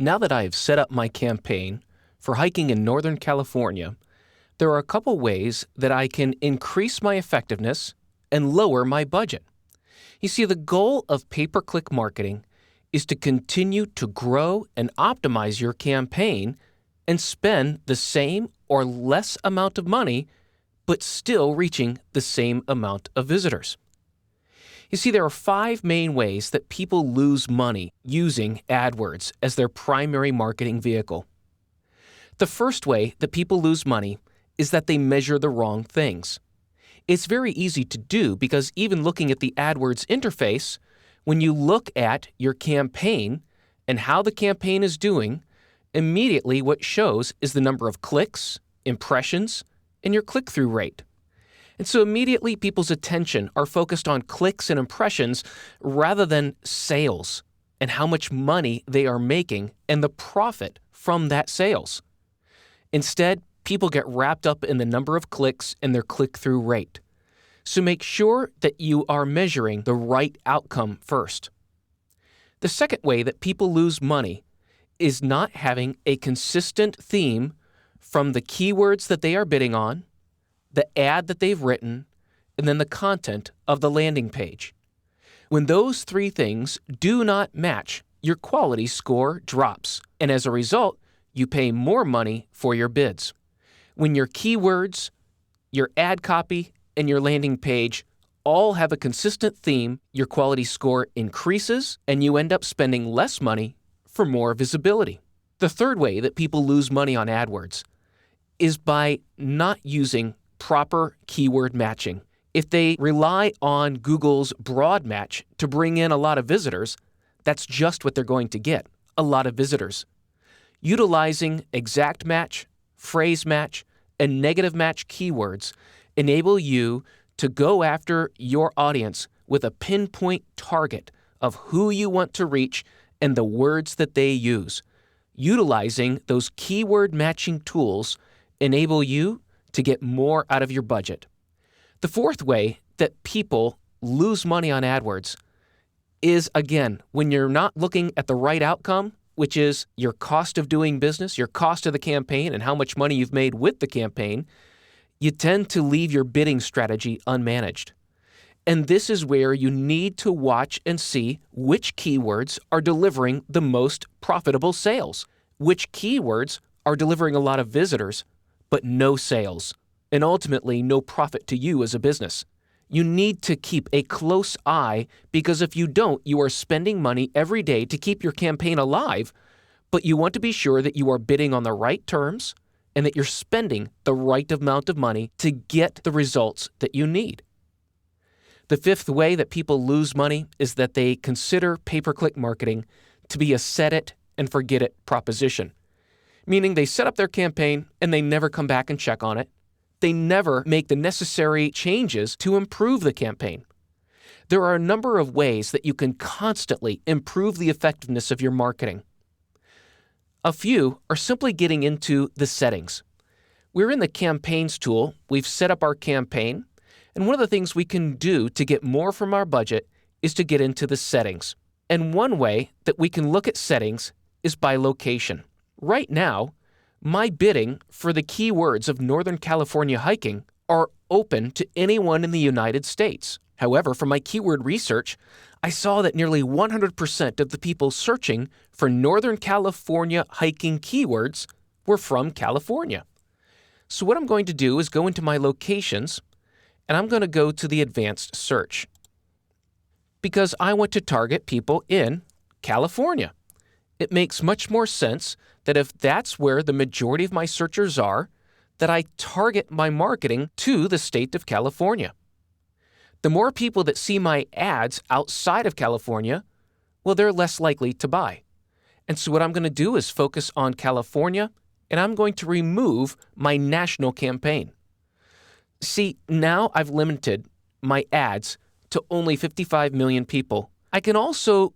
Now that I have set up my campaign for hiking in Northern California, there are a couple ways that I can increase my effectiveness and lower my budget. You see, the goal of pay-per-click marketing is to continue to grow and optimize your campaign and spend the same or less amount of money, but still reaching the same amount of visitors. You see, there are 5 main ways that people lose money using AdWords as their primary marketing vehicle. The first way that people lose money is that they measure the wrong things. It's very easy to do because even looking at the AdWords interface, when you look at your campaign and how the campaign is doing, immediately what shows is the number of clicks, impressions, and your click-through rate. And so immediately people's attention are focused on clicks and impressions rather than sales and how much money they are making and the profit from that sales. Instead, people get wrapped up in the number of clicks and their click-through rate. So make sure that you are measuring the right outcome first. The second way that people lose money is not having a consistent theme from the keywords that they are bidding on, the ad that they've written, and then the content of the landing page. When those 3 things do not match, your quality score drops, and as a result, you pay more money for your bids. When your keywords, your ad copy, and your landing page all have a consistent theme, your quality score increases, and you end up spending less money for more visibility. The third way that people lose money on AdWords is by not using proper keyword matching. If they rely on Google's broad match to bring in a lot of visitors, that's just what they're going to get, a lot of visitors. Utilizing exact match, phrase match, and negative match keywords enable you to go after your audience with a pinpoint target of who you want to reach and the words that they use. Utilizing those keyword matching tools enable you to get more out of your budget. The fourth way that people lose money on AdWords is, again, when you're not looking at the right outcome, which is your cost of doing business, your cost of the campaign, and how much money you've made with the campaign, you tend to leave your bidding strategy unmanaged. And this is where you need to watch and see which keywords are delivering the most profitable sales, which keywords are delivering a lot of visitors, but no sales, and ultimately no profit to you as a business. You need to keep a close eye because if you don't, you are spending money every day to keep your campaign alive, but you want to be sure that you are bidding on the right terms and that you're spending the right amount of money to get the results that you need. The fifth way that people lose money is that they consider pay-per-click marketing to be a set-it-and-forget-it proposition, meaning they set up their campaign and they never come back and check on it. They never make the necessary changes to improve the campaign. There are a number of ways that you can constantly improve the effectiveness of your marketing. A few are simply getting into the settings. We're in the Campaigns tool. We've set up our campaign, and one of the things we can do to get more from our budget is to get into the settings. And one way that we can look at settings is by location. Right now, my bidding for the keywords of Northern California hiking are open to anyone in the United States. However, from my keyword research, I saw that nearly 100% of the people searching for Northern California hiking keywords were from California. So what I'm going to do is go into my locations, and I'm going to go to the advanced search because I want to target people in California. It makes much more sense that if that's where the majority of my searchers are, that I target my marketing to the state of California. The more people that see my ads outside of California, well, they're less likely to buy. And so what I'm going to do is focus on California, and I'm going to remove my national campaign. See, now I've limited my ads to only 55 million people. I can also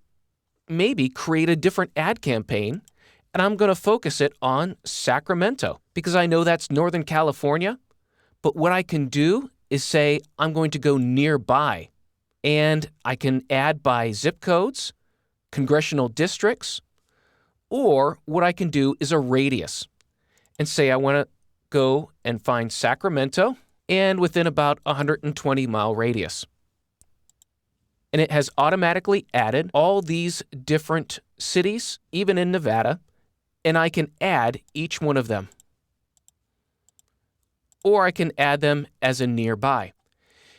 maybe create a different ad campaign, and I'm going to focus it on Sacramento because I know that's Northern California. But what I can do is say I'm going to go nearby, and I can add by zip codes, congressional districts, Or what I can do is a radius and say I want to go and find Sacramento and within about 120-mile radius. And it has automatically added all these different cities, even in Nevada, and I can add each one of them. Or I can add them as a nearby.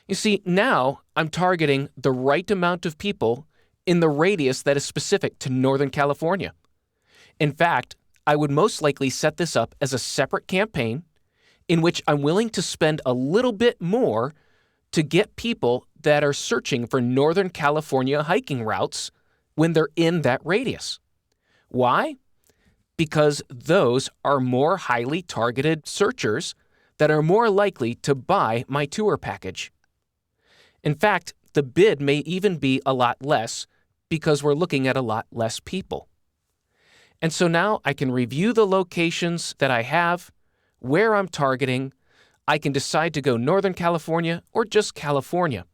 You see, now I'm targeting the right amount of people in the radius that is specific to Northern California. In fact, I would most likely set this up as a separate campaign in which I'm willing to spend a little bit more to get people that are searching for Northern California hiking routes when they're in that radius. Why? Because those are more highly targeted searchers that are more likely to buy my tour package. In fact, the bid may even be a lot less because we're looking at a lot less people. And so now I can review the locations that I have, where I'm targeting. I can decide to go Northern California or just California.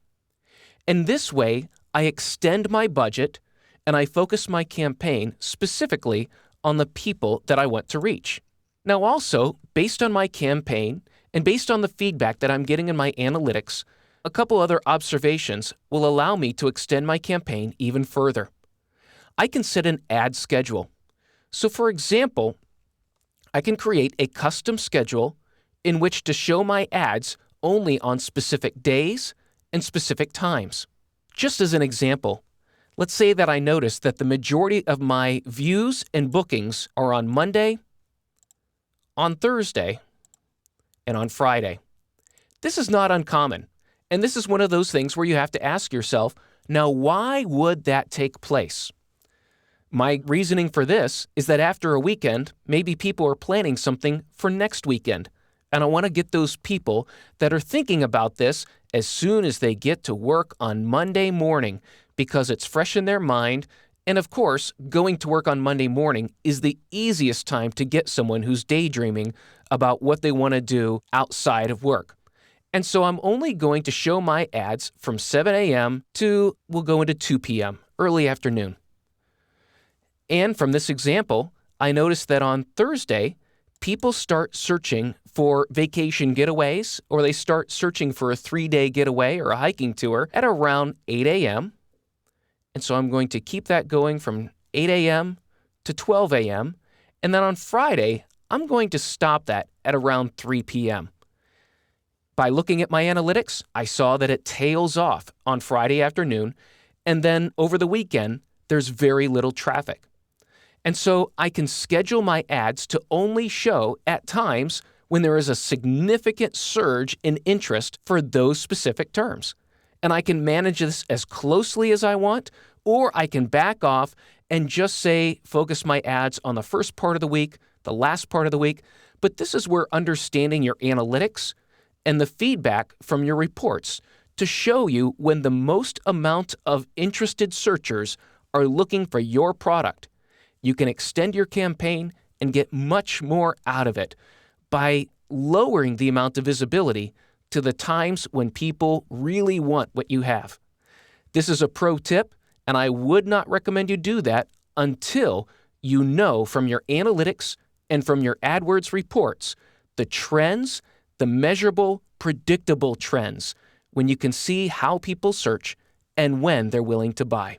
And this way, I extend my budget and I focus my campaign specifically on the people that I want to reach. Now also, based on my campaign and based on the feedback that I'm getting in my analytics, a couple other observations will allow me to extend my campaign even further. I can set an ad schedule. So for example, I can create a custom schedule in which to show my ads only on specific days and specific times. Just as an example, let's say that I notice that the majority of my views and bookings are on Monday, on Thursday, and on Friday. This is not uncommon, and this is one of those things where you have to ask yourself, now why would that take place? My reasoning for this is that after a weekend, maybe people are planning something for next weekend, and I want to get those people that are thinking about this as soon as they get to work on Monday morning because it's fresh in their mind. And of course, going to work on Monday morning is the easiest time to get someone who's daydreaming about what they want to do outside of work. And so I'm only going to show my ads from 7 a.m. to, we'll go into 2 p.m., early afternoon. And from this example, I noticed that on Thursday, people start searching for vacation getaways, or they start searching for a 3-day getaway or a hiking tour at around 8 a.m. And so I'm going to keep that going from 8 a.m. to 12 a.m. And then on Friday, I'm going to stop that at around 3 p.m. By looking at my analytics, I saw that it tails off on Friday afternoon, and then over the weekend, there's very little traffic. And so I can schedule my ads to only show at times when there is a significant surge in interest for those specific terms. And I can manage this as closely as I want, or I can back off and just say, focus my ads on the first part of the week, the last part of the week. But this is where understanding your analytics and the feedback from your reports to show you when the most amount of interested searchers are looking for your product. You can extend your campaign and get much more out of it by lowering the amount of visibility to the times when people really want what you have. This is a pro tip, and I would not recommend you do that until you know from your analytics and from your AdWords reports the trends, the measurable, predictable trends, when you can see how people search and when they're willing to buy.